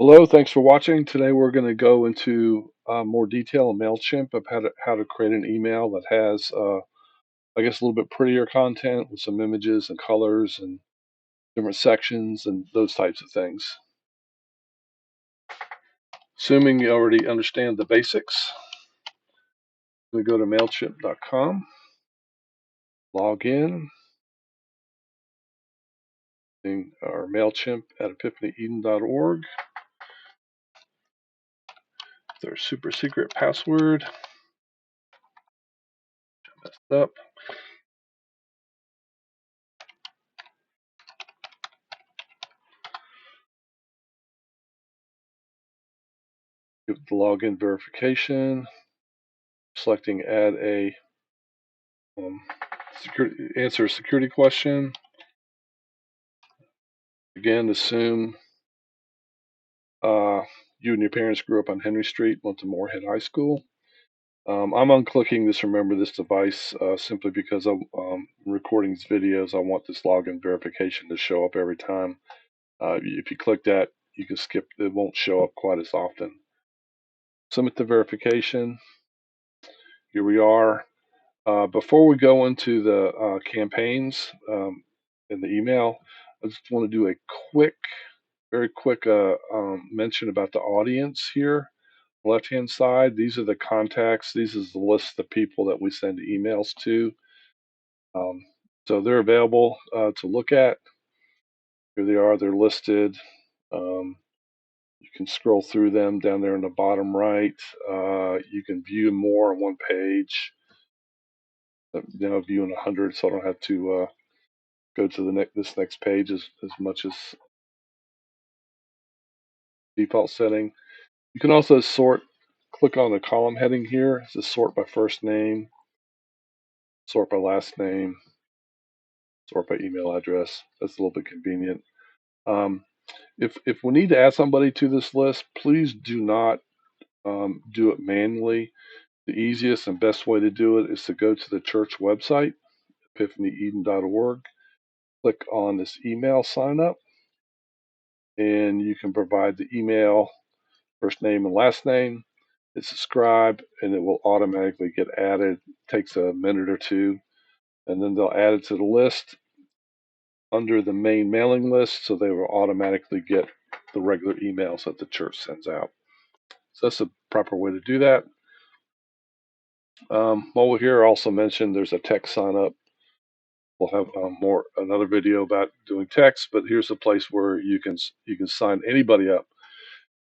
Hello, thanks for watching. Today we're going to go into more detail in Mailchimp of how to create an email that has, I guess, a little bit prettier content with some images and colors and different sections and those types of things. Assuming you already understand the basics, we go to Mailchimp.com, log in, our Mailchimp at epiphanyeden.org, their super secret password, messed up. Give the login verification, selecting add a answer a security question. Again, assume you and your parents grew up on Henry Street, went to Moorhead High School. I'm unclicking this remember this device simply because I'm recording these videos. I want this login verification to show up every time. If you click that, you can skip. It won't show up quite as often. Submit the verification. Here we are. Before we go into the campaigns in the email, I just want to do a very quick mention about the audience here. Left hand side, these are the contacts. These is the list of people that we send emails to. Um, so they're available to look at. Here they are. They're listed. Um, you can scroll through them down there in the bottom right. You can view more on one page. Now viewing 100, so I don't have to go to this next page as much as default setting. You can also sort. Click on the column heading here. It's sort by first name, sort by last name, sort by email address. That's a little bit convenient. Um, if we need to add somebody to this list, please do not do it manually. The easiest and best way to do it is to go to the church website, epiphanyeden.org, click on this email sign up, and you can provide the email, first name and last name. Hit subscribe, and it will automatically get added. It takes a minute or two, and then they'll add it to the list under the main mailing list, so they will automatically get the regular emails that the church sends out. So that's the proper way to do that. While we're here, I also mentioned there's a text sign up. We'll have another video about doing text, but here's a place where you can sign anybody up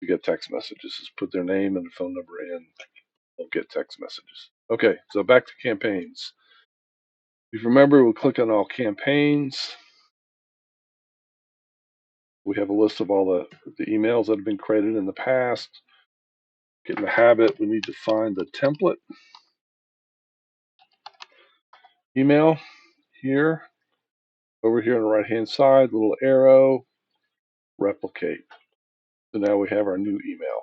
to get text messages. Just put their name and phone number in. They'll get text messages. Okay, so back to campaigns. If you remember, we'll click on all campaigns. We have a list of all the emails that have been created in the past. Get in the habit, we need to find the template email here. Over here on the right hand side, little arrow, replicate. So now we have our new email.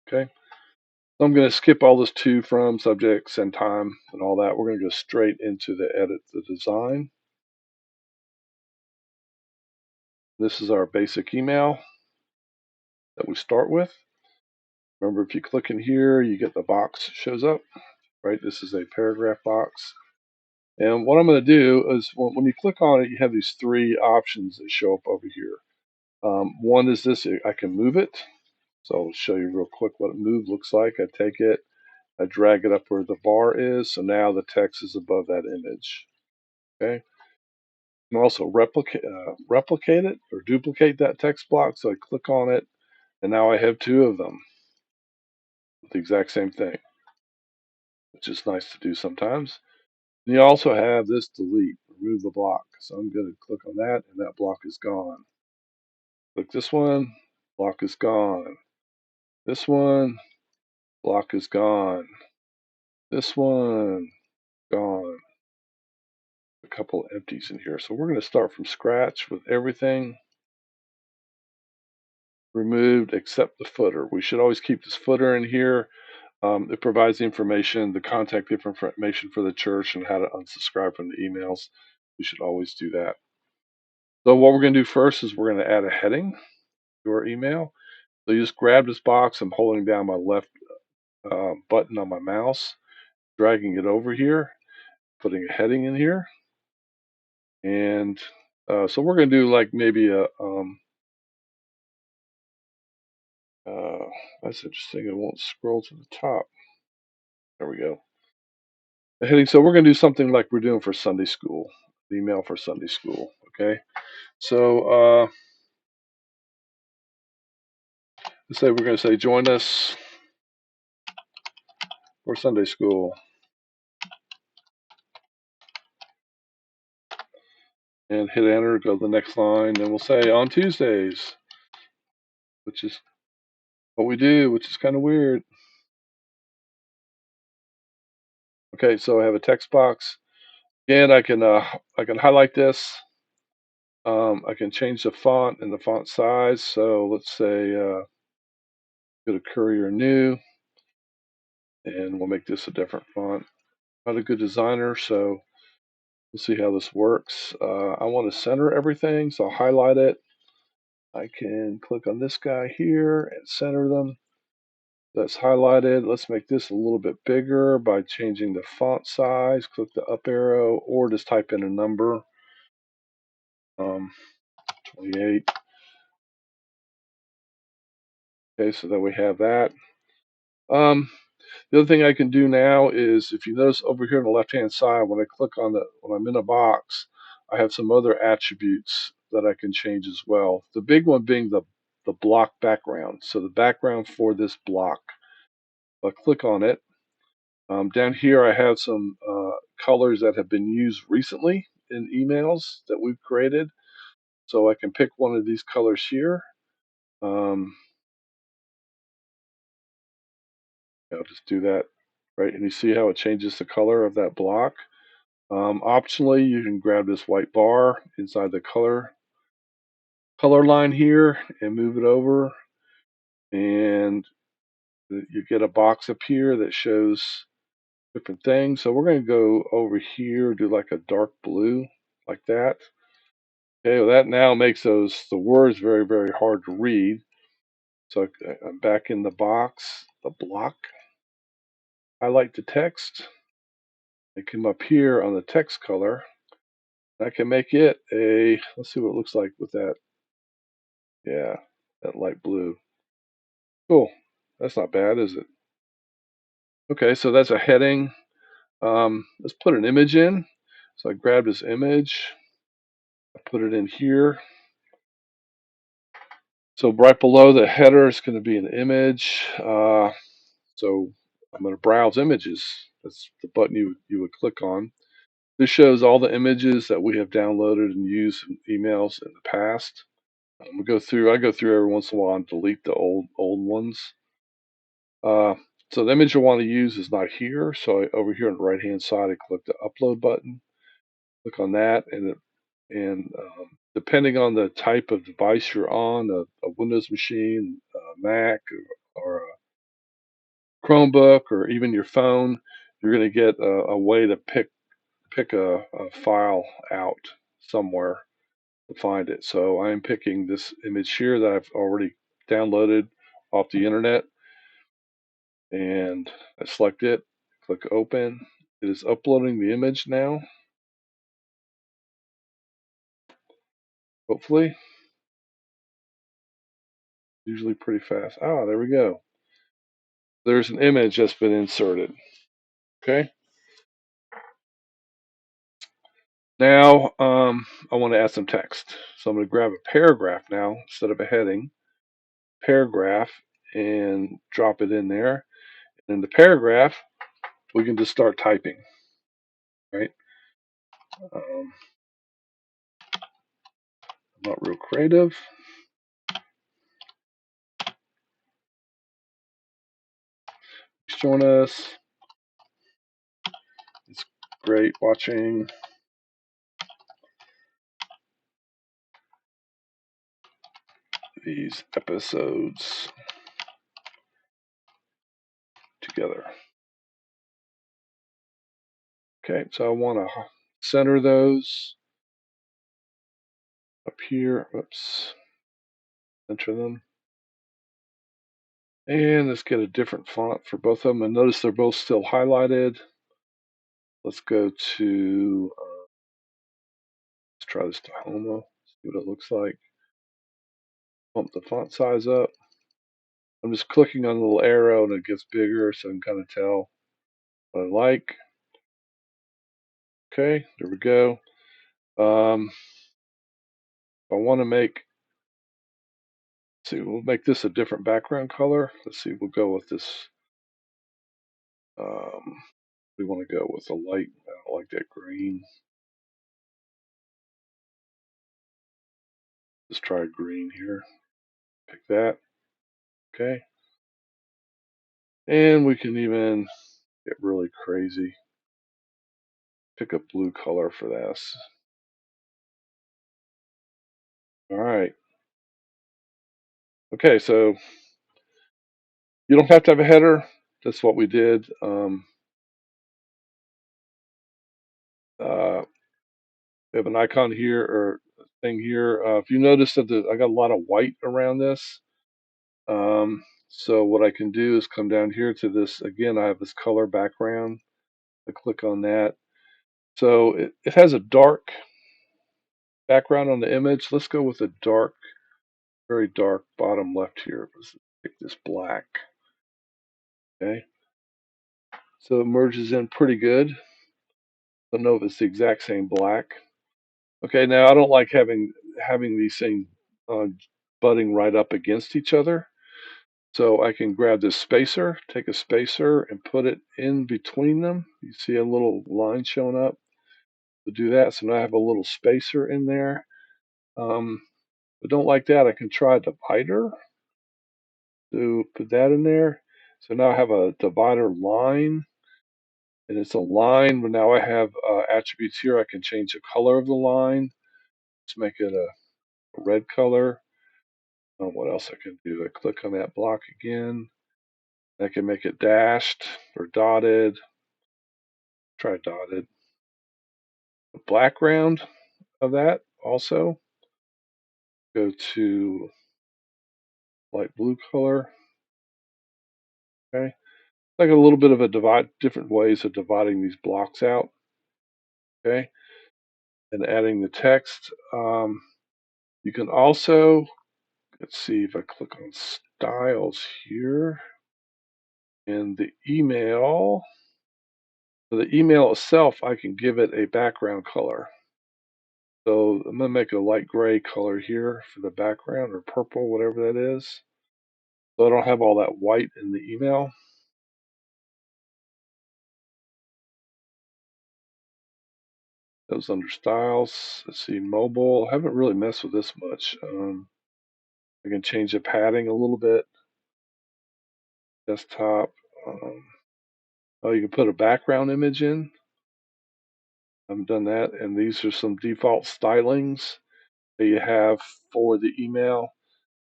Okay. So I'm going to skip all this to, from, subject, send time, and all that. We're going to go straight into the edit the design. This is our basic email that we start with. Remember, if you click in here, you get the box shows up, right? This is a paragraph box. And what I'm going to do is when you click on it, you have these three options that show up over here. One is this, I can move it. So I'll show you real quick what a move looks like. I take it, I drag it up where the bar is. So now the text is above that image. Okay. You can also replicate it or duplicate that text block. So I click on it, and now I have two of them with the exact same thing, which is nice to do sometimes. And you also have this delete, remove the block. So I'm going to click on that, and that block is gone. Click this one, block is gone. This one, block is gone. This one, gone. A couple of empties in here. So we're going to start from scratch with everything removed except the footer. We should always keep this footer in here. It provides the information, the contact information for the church and how to unsubscribe from the emails. We should always do that. So what we're going to do first is we're going to add a heading to our email. So you just grab this box. I'm holding down my left button on my mouse, dragging it over here, putting a heading in here. And so we're going to do like maybe a, that's interesting. It won't scroll to the top. There we go. The heading. So we're going to do something like we're doing for Sunday school, the email for Sunday school. Okay. So let's say we're going to say, join us for Sunday school. And hit enter, go to the next line, and we'll say on Tuesdays, which is what we do, which is kind of weird. Okay, so I have a text box. Again, I can highlight this. I can change the font and the font size. So let's say go to Courier New, and we'll make this a different font. Not a good designer, so we'll see how this works. I want to center everything, so I'll highlight it. I can click on this guy here and center them. That's highlighted. Let's make this a little bit bigger by changing the font size. Click the up arrow or just type in a number. 28. Okay, so that we have that. The other thing I can do now is, if you notice over here on the left-hand side, when I click on when I'm in a box, I have some other attributes that I can change as well. The big one being the block background. So the background for this block. I'll click on it. Down here, I have some colors that have been used recently in emails that we've created. So I can pick one of these colors here. I'll just do that, right? And you see how it changes the color of that block. Optionally, you can grab this white bar inside the color line here and move it over, and you get a box up here that shows different things. So we're going to go over here, do like a dark blue, like that. Okay, well, that now makes the words very, very hard to read. So I'm back in the box, the block. Highlight the text. I come up here on the text color. I can make it let's see what it looks like with that. Yeah, that light blue. Cool. That's not bad, is it? Okay, so that's a heading. Let's put an image in. So I grab this image, I put it in here. So right below the header is going to be an image. So I'm going to browse images. That's the button you would click on. This shows all the images that we have downloaded and used in emails in the past. I go through every once in a while and delete the old ones. So the image I want to use is not here. So over here on the right hand side, I click the upload button. Click on that, and depending on the type of device you're on, a Windows machine, a Mac, or a Chromebook, or even your phone, you're going to get a way to pick a file out somewhere to find it. So I'm picking this image here that I've already downloaded off the internet, and I select it, click open. It is uploading the image now, hopefully. Usually pretty fast. Ah, there we go. There's an image that's been inserted. Okay. Now I want to add some text. So I'm going to grab a paragraph now instead of a heading. Paragraph, and drop it in there. And in the paragraph, we can just start typing. Right. I'm not real creative. Join us. It's great watching these episodes together. Okay, so I want to center those. up here. Oops. Center them. And let's get a different font for both of them. And notice they're both still highlighted. Let's go to, let's try this Tahoma, see what it looks like. Bump the font size up. I'm just clicking on the little arrow and it gets bigger so I can kind of tell what I like. Okay, there we go. I want to make, see, we'll make this a different background color. Let's see, we'll go with this. We want to go with a light, I don't like that green. Let's try green here. Pick that. Okay. And we can even get really crazy. Pick a blue color for this. All right. Okay, so you don't have to have a header. That's what we did. We have an icon here or thing here. If you notice that I got a lot of white around this, so what I can do is come down here to this. Again, I have this color background. I click on that. So it has a dark background on the image. Let's go with a dark, very dark bottom left here. Let's pick this black. Okay. So it merges in pretty good. Don't know if it's the exact same black. Okay, now I don't like having these things uh, butting right up against each other. So I can grab this spacer, take a spacer and put it in between them. You see a little line showing up to do that. So now I have a little spacer in there. I don't like that. I can try a divider to put that in there. So now I have a divider line and it's a line, but now I have attributes here. I can change the color of the line. Let's make it a red color. What else I can do? I click on that block again. I can make it dashed or dotted. Try dotted. The background of that also. Go to light blue color. Okay. Like a little bit of a different ways of dividing these blocks out. Okay. And adding the text. You can also, let's see if I click on styles here. And the email, for the email itself, I can give it a background color. So I'm going to make a light gray color here for the background, or purple, whatever that is. So I don't have all that white in the email. Those under styles. Let's see, mobile. I haven't really messed with this much. I can change the padding a little bit. Desktop. Oh, you can put a background image in. I haven't done that. And these are some default stylings that you have for the email.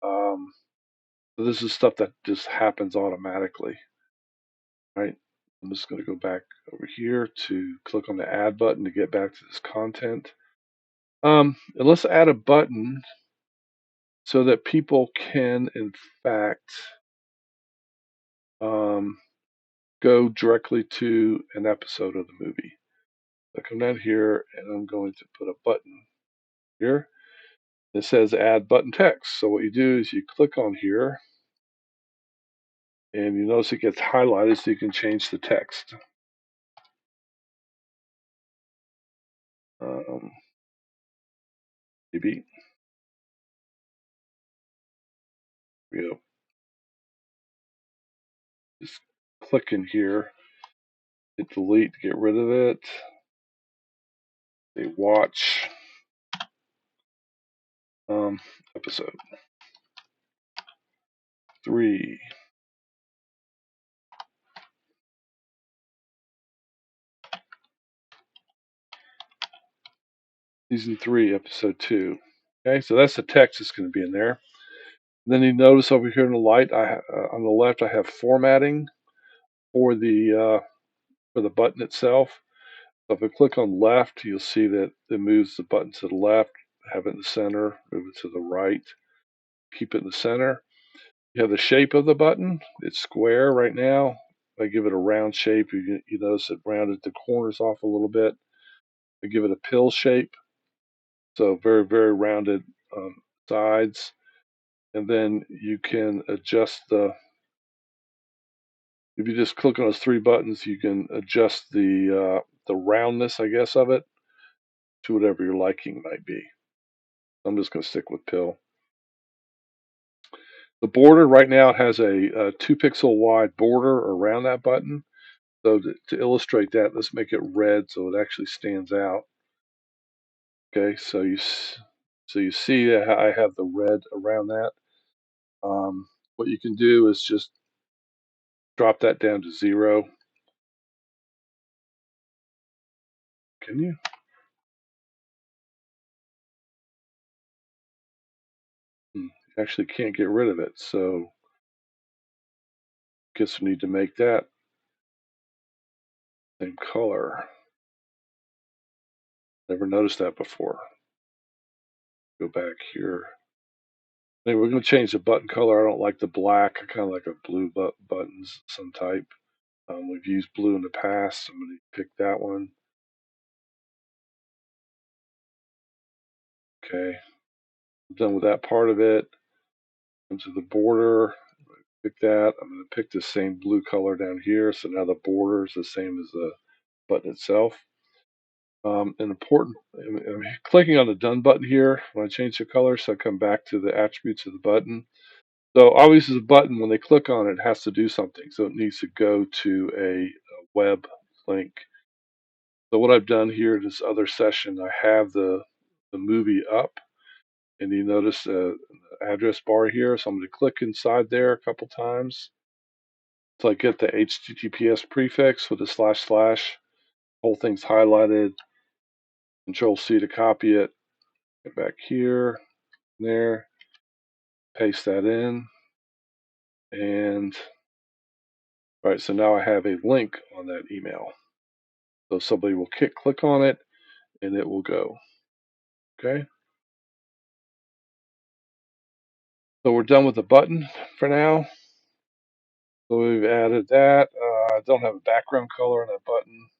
So this is stuff that just happens automatically, right? I'm just going to go back over here to click on the add button to get back to this content. And let's add a button so that people can, in fact, go directly to an episode of the movie. So I come down here and I'm going to put a button here. It says add button text. So what you do is you click on here and you notice it gets highlighted so you can change the text. Maybe. You know, just click in here, hit delete to get rid of it. Say watch episode 3. Season 3, episode 2. Okay, so that's the text that's going to be in there. And then you notice over here in the light, on the left, I have formatting for the button itself. So if I click on left, you'll see that it moves the button to the left. have it in the center, move it to the right, keep it in the center. You have the shape of the button. It's square right now. If I give it a round shape, you notice it rounded the corners off a little bit. I give it a pill shape, so very, very rounded sides. And then you can adjust if you just click on those three buttons, you can adjust the roundness, I guess, of it to whatever your liking might be. I'm just going to stick with pill. The border right now has a 2 pixel wide border around that button. So to illustrate that, let's make it red so it actually stands out. Okay, so you see that I have the red around that. What you can do is just drop that down to 0. Can you? You actually can't get rid of it. So guess we need to make that same color. Never noticed that before. Go back here. Anyway, we're going to change the button color. I don't like the black. I kind of like a blue buttons, some type. We've used blue in the past. I'm going to pick that one. Okay, I'm done with that part of it. Into the border, pick that. I'm going to pick the same blue color down here. So now the border is the same as the button itself. An important, I'm clicking on the done button here when I change the color. So I come back to the attributes of the button. So obviously the button, when they click on it, has to do something. So it needs to go to a web link. So what I've done here in this other session, I have the movie up, and you notice the address bar here. So I'm going to click inside there a couple times. So I get the HTTPS prefix with a // whole thing's highlighted. Control C to copy it. Get back here, there, paste that in, and all right. So now I have a link on that email. So somebody will click on it, and it will go. Okay. So we're done with the button for now. So we've added that. I don't have a background color on that button.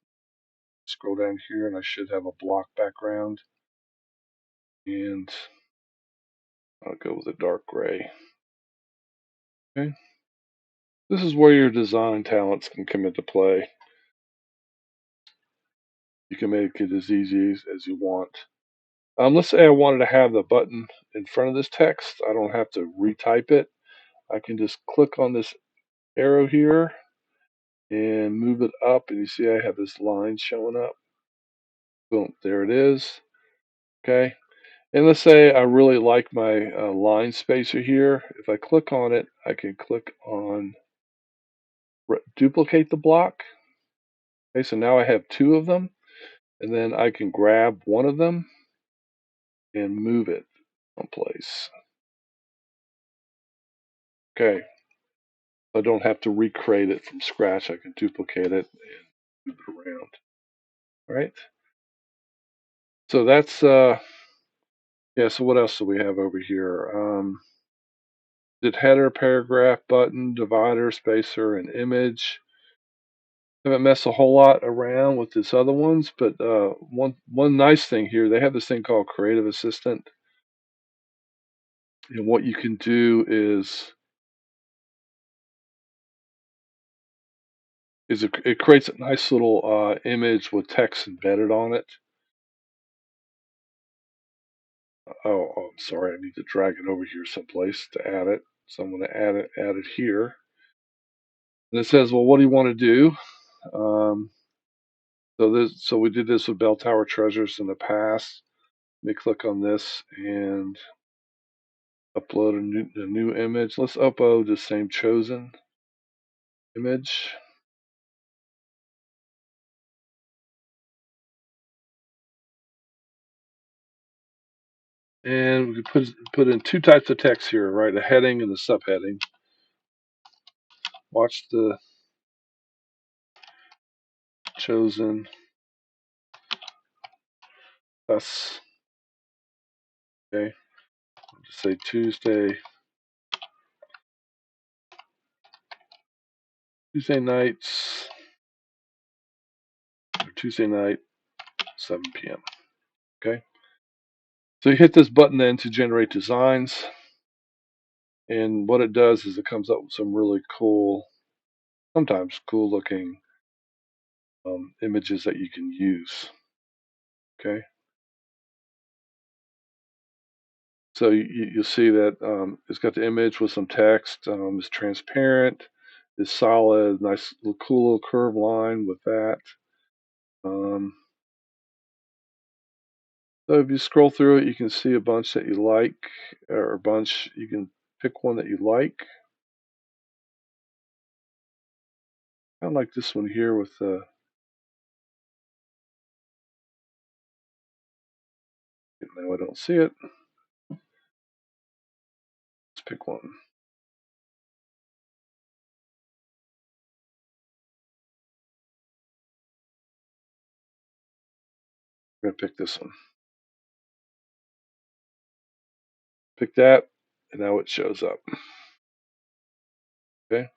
Scroll down here, and I should have a block background. And I'll go with a dark gray. Okay. This is where your design talents can come into play. You can make it as easy as you want. Let's say I wanted to have the button in front of this text. I don't have to retype it. I can just click on this arrow here and move it up. And you see I have this line showing up. Boom, there it is. Okay. And let's say I really like my line spacer here. If I click on it, I can click on duplicate the block. Okay, so now I have 2 of them. And then I can grab one of them and move it someplace. Okay. I don't have to recreate it from scratch. I can duplicate it and move it around. All right. So that's yeah. So what else do we have over here? Did header, paragraph, button, divider, spacer, and image. Haven't messed a whole lot around with this other ones, but one nice thing here, they have this thing called Creative Assistant, and what you can do is it creates a nice little image with text embedded on it. Oh, I'm sorry. I need to drag it over here someplace to add it. So I'm going to add it here. And it says, well, what do you want to do? So we did this with Bell Tower Treasures in the past. Let me click on this and upload a new image. Let's upload the same chosen image. And we can put in 2 types of text here, right? A heading and a subheading. Watch the chosen us Okay, I'll just say Tuesday nights, or Tuesday night, 7 p.m. Okay, so you hit this button then to generate designs, and what it does is it comes up with some really cool, sometimes cool looking images that you can use. Okay, so you'll see that it's got the image with some text. It's transparent. It's solid. Nice, little, cool little curved line with that. Um, so if you scroll through it, you can see a bunch that you like, or a bunch. You can pick one that you like. Kind of like this one here with the. Now I don't see it. Let's pick one. I'm gonna pick this one. Pick that, and now it shows up. Okay.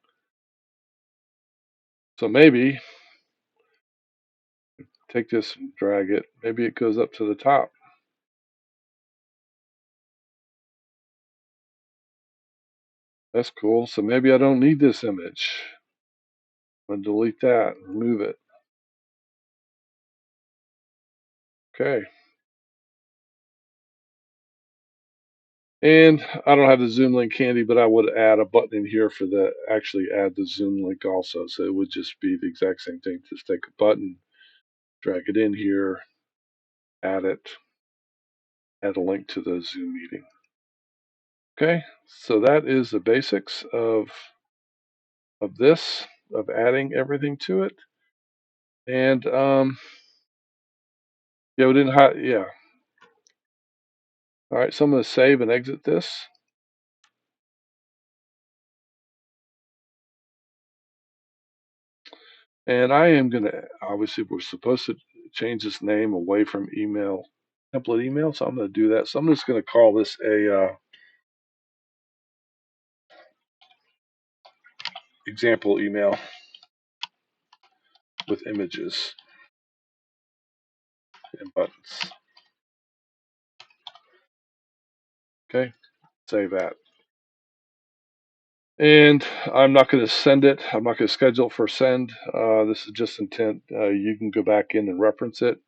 So maybe take this and drag it. Maybe it goes up to the top. That's cool. So maybe I don't need this image. I'm going to delete that, remove it. Okay. And I don't have the Zoom link handy, but I would add a button in here for the actually add the Zoom link also. So it would just be the exact same thing. Just take a button, drag it in here, add it, add a link to the Zoom meeting. Okay. So that is the basics of this, of adding everything to it. And yeah, we didn't yeah. All right, so I'm going to save and exit this. And I am going to, obviously, we're supposed to change this name away from email, template email. So I'm going to do that. So I'm just going to call this a example email with images and buttons. Okay, save that. And I'm not going to send it. I'm not going to schedule it for send. This is just intent. You can go back in and reference it.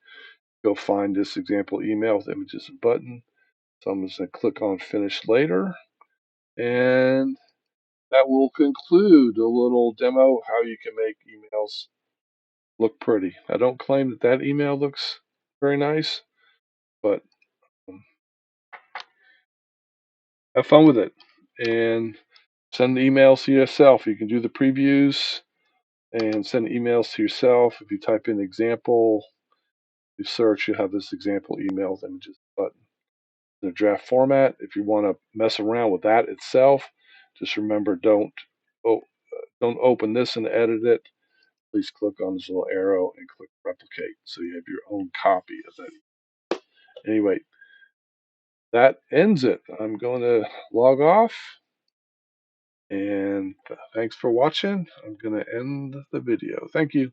Go find this example email with images and button. So I'm just going to click on finish later. And that will conclude a little demo how you can make emails look pretty. I don't claim that that email looks very nice, but have fun with it and send the emails to yourself. You can do the previews and send emails to yourself. If you type in example, you search, you have this example email with images button in a draft format. If you want to mess around with that itself, just remember don't open this and edit it. Please click on this little arrow and click replicate so you have your own copy of that. Anyway, that ends it. I'm going to log off and thanks for watching. I'm going to end the video. Thank you.